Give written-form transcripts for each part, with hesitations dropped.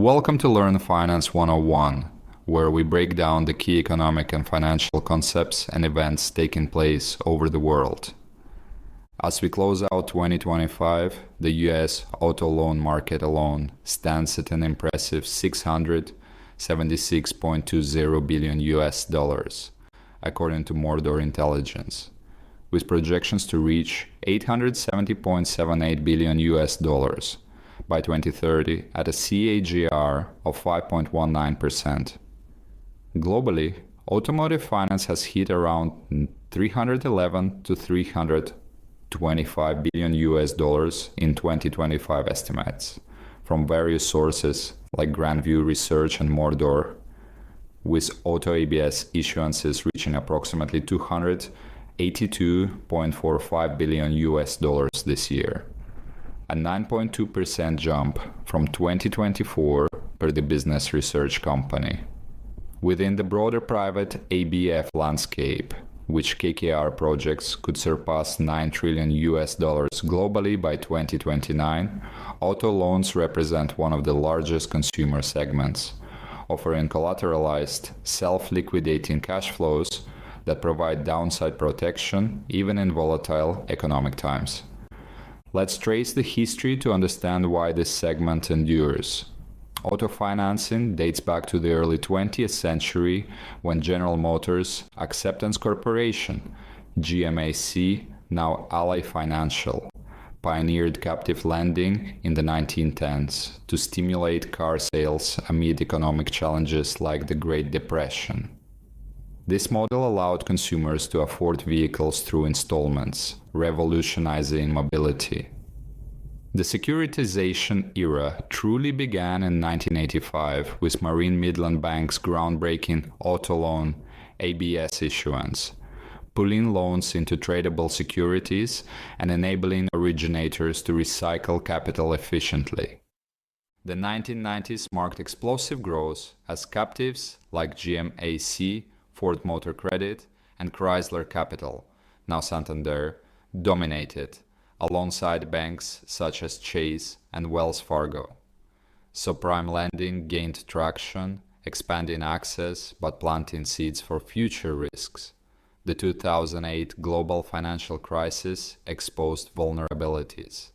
Welcome to Learn Finance 101, where we break down the key economic and financial concepts and events taking place over the world. As we close out 2025, the US auto loan market alone stands at an impressive $676.20 billion US dollars, according to Mordor Intelligence, with projections to reach $870.78 billion US dollars by 2030 at a CAGR of 5.19%. Globally, automotive finance has hit around 311 to 325 billion US dollars in 2025 estimates from various sources like Grandview Research and Mordor, with auto ABS issuances reaching approximately 282.45 billion US dollars this year, a 9.2% jump from 2024 per the business research company. Within the broader private ABF landscape, which KKR projects could surpass $9 trillion US dollars globally by 2029, auto loans represent one of the largest consumer segments, offering collateralized, self-liquidating cash flows that provide downside protection even in volatile economic times. Let's trace the history to understand why this segment endures. Auto financing dates back to the early 20th century when General Motors Acceptance Corporation, GMAC, now Ally Financial, pioneered captive lending in the 1910s to stimulate car sales amid economic challenges like the Great Depression. This model allowed consumers to afford vehicles through installments, revolutionizing mobility. The securitization era truly began in 1985 with Marine Midland Bank's groundbreaking auto loan ABS issuance, pulling loans into tradable securities and enabling originators to recycle capital efficiently. The 1990s marked explosive growth as captives like GMAC, Ford Motor Credit, and Chrysler Capital, now Santander, dominated, alongside banks such as Chase and Wells Fargo. Subprime lending gained traction, expanding access but planting seeds for future risks. The 2008 global financial crisis exposed vulnerabilities.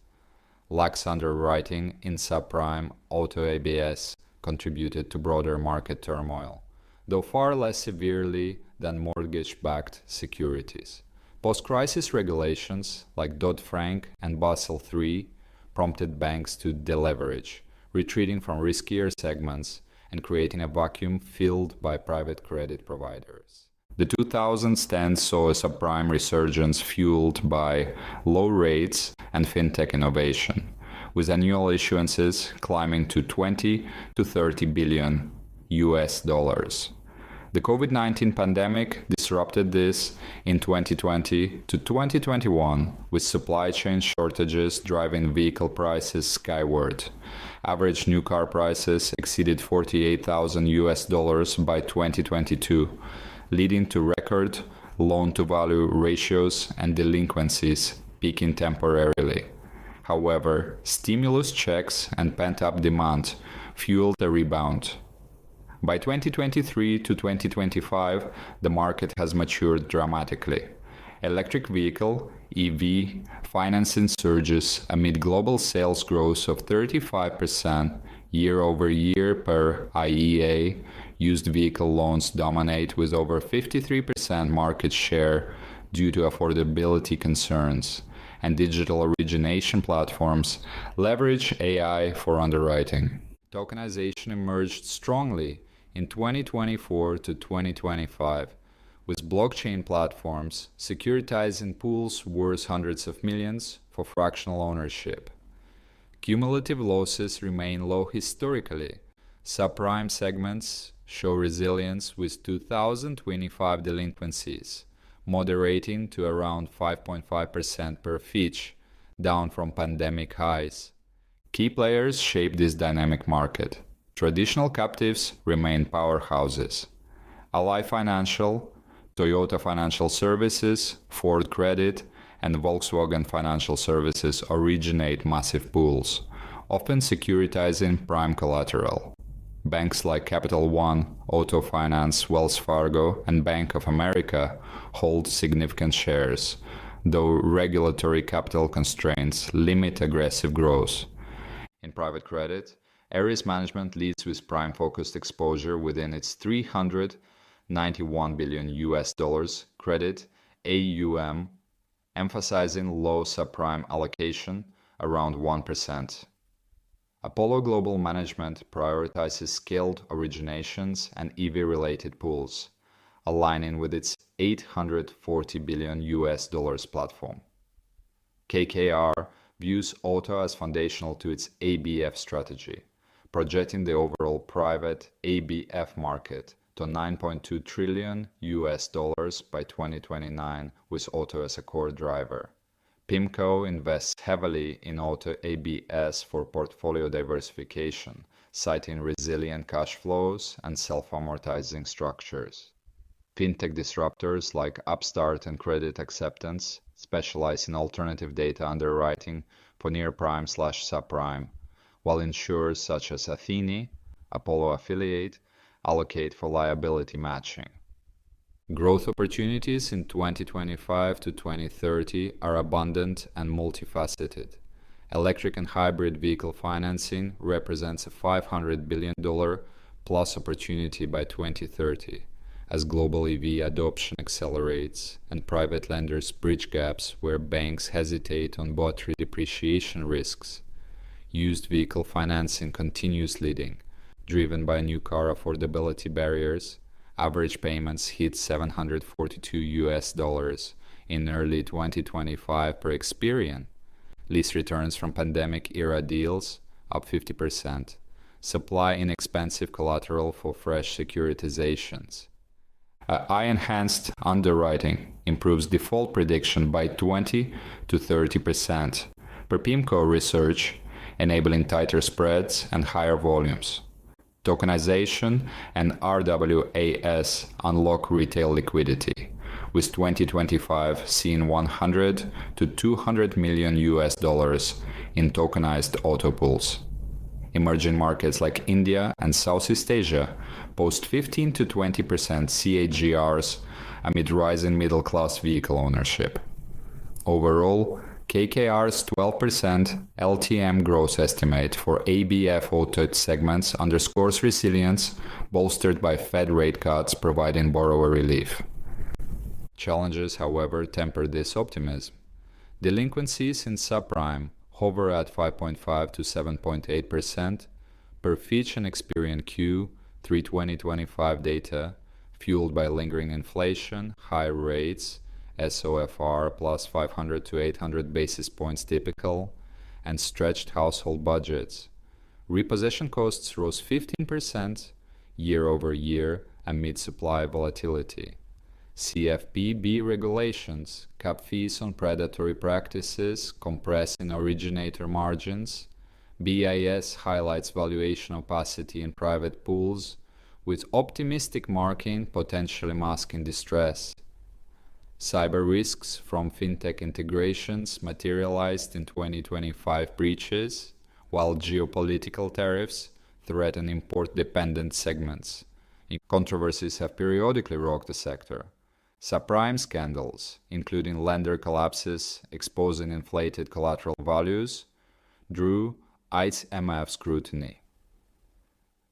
Lax underwriting in subprime auto ABS contributed to broader market turmoil, though far less severely than mortgage-backed securities. Post-crisis regulations like Dodd-Frank and Basel III prompted banks to deleverage, retreating from riskier segments and creating a vacuum filled by private credit providers. The 2010s saw a subprime resurgence fueled by low rates and fintech innovation, with annual issuances climbing to 20 to 30 billion US dollars. The COVID-19 pandemic disrupted this in 2020 to 2021, with supply chain shortages driving vehicle prices skyward. Average new car prices exceeded 48,000 US dollars by 2022, leading to record loan-to-value ratios and delinquencies peaking temporarily. However, stimulus checks and pent-up demand fueled a rebound. By 2023 to 2025, the market has matured dramatically. Electric vehicle (EV) financing surges amid global sales growth of 35% year over year per IEA. Used vehicle loans dominate with over 53% market share due to affordability concerns, and digital origination platforms leverage AI for underwriting. Tokenization emerged strongly in 2024 to 2025, with blockchain platforms securitizing pools worth hundreds of millions for fractional ownership. Cumulative losses remain low historically. Subprime segments show resilience with 2025 delinquencies, moderating to around 5.5% per Fitch, down from pandemic highs. Key players shape this dynamic market. Traditional captives remain powerhouses. Ally Financial, Toyota Financial Services, Ford Credit, and Volkswagen Financial Services originate massive pools, often securitizing prime collateral. Banks like Capital One, Auto Finance, Wells Fargo, and Bank of America hold significant shares, though regulatory capital constraints limit aggressive growth. In private credit, Ares Management leads with prime-focused exposure within its $391 billion credit AUM, emphasizing low subprime allocation around 1%. Apollo Global Management prioritizes scaled originations and EV-related pools, aligning with its $840 billion platform. KKR views auto as foundational to its ABF strategy, projecting the overall private ABF market to $9.2 trillion by 2029, with auto as a core driver. PIMCO invests heavily in auto ABS for portfolio diversification, citing resilient cash flows and self-amortizing structures. Fintech disruptors like Upstart and Credit Acceptance specialize in alternative data underwriting for near-prime/subprime, while insurers such as Athene, Apollo affiliate, allocate for liability matching. Growth opportunities in 2025 to 2030 are abundant and multifaceted. Electric and hybrid vehicle financing represents a $500 billion plus opportunity by 2030, as global EV adoption accelerates and private lenders bridge gaps where banks hesitate on battery depreciation risks. Used vehicle financing continues leading, driven by new car affordability barriers. Average payments hit $742 in early 2025 per Experian. Lease returns from pandemic-era deals up 50%. Supply inexpensive collateral for fresh securitizations. AI-enhanced underwriting improves default prediction by 20 to 30%, per PIMCO research, enabling tighter spreads and higher volumes. Tokenization and RWAS unlock retail liquidity, with 2025 seeing $100 to $200 million in tokenized auto pools. Emerging markets like India and Southeast Asia post 15 to 20% CAGRs amid rising middle-class vehicle ownership. Overall, KKR's 12% LTM growth estimate for ABF auto segments underscores resilience, bolstered by Fed rate cuts providing borrower relief. Challenges, however, temper this optimism. Delinquencies in subprime hover at 5.5 to 7.8% per Fitch and Experian Q3 2025 data, fueled by lingering inflation, high rates, SOFR plus 500 to 800 basis points typical, and stretched household budgets. Repossession costs rose 15% year over year amid supply volatility. CFPB regulations cap fees on predatory practices, compressing originator margins. BIS highlights valuation opacity in private pools, with optimistic marking potentially masking distress. Cyber risks from fintech integrations materialized in 2025 breaches, while geopolitical tariffs threaten import-dependent segments. Controversies have periodically rocked the sector. Subprime scandals, including lender collapses exposing inflated collateral values, drew IMF scrutiny.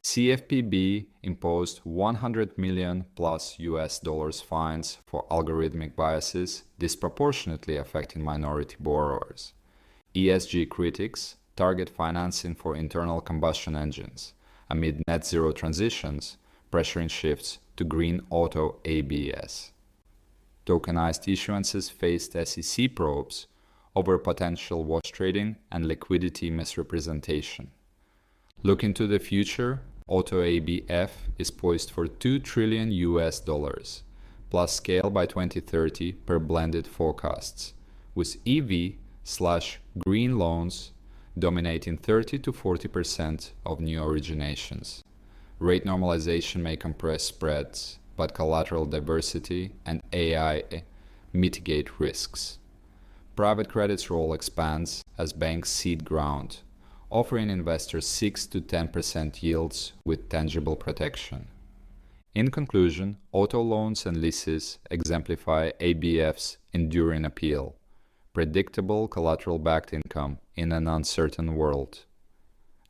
CFPB imposed $100 million plus fines for algorithmic biases disproportionately affecting minority borrowers. ESG critics target financing for internal combustion engines amid net zero transitions, pressuring shifts to green auto ABS. Tokenized issuances faced SEC probes over potential wash trading and liquidity misrepresentation. Looking to the future, auto ABF is poised for $2 trillion plus scale by 2030 per blended forecasts, with EV/green loans dominating 30 to 40% of new originations. Rate normalization may compress spreads, but collateral diversity and AI mitigate risks. Private credit's role expands as banks cede ground, offering investors 6 to 10% yields with tangible protection. In conclusion, auto loans and leases exemplify ABF's enduring appeal, predictable collateral-backed income in an uncertain world.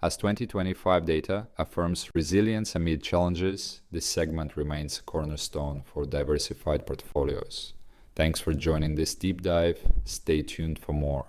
As 2025 data affirms resilience amid challenges, this segment remains a cornerstone for diversified portfolios. Thanks for joining this deep dive. Stay tuned for more.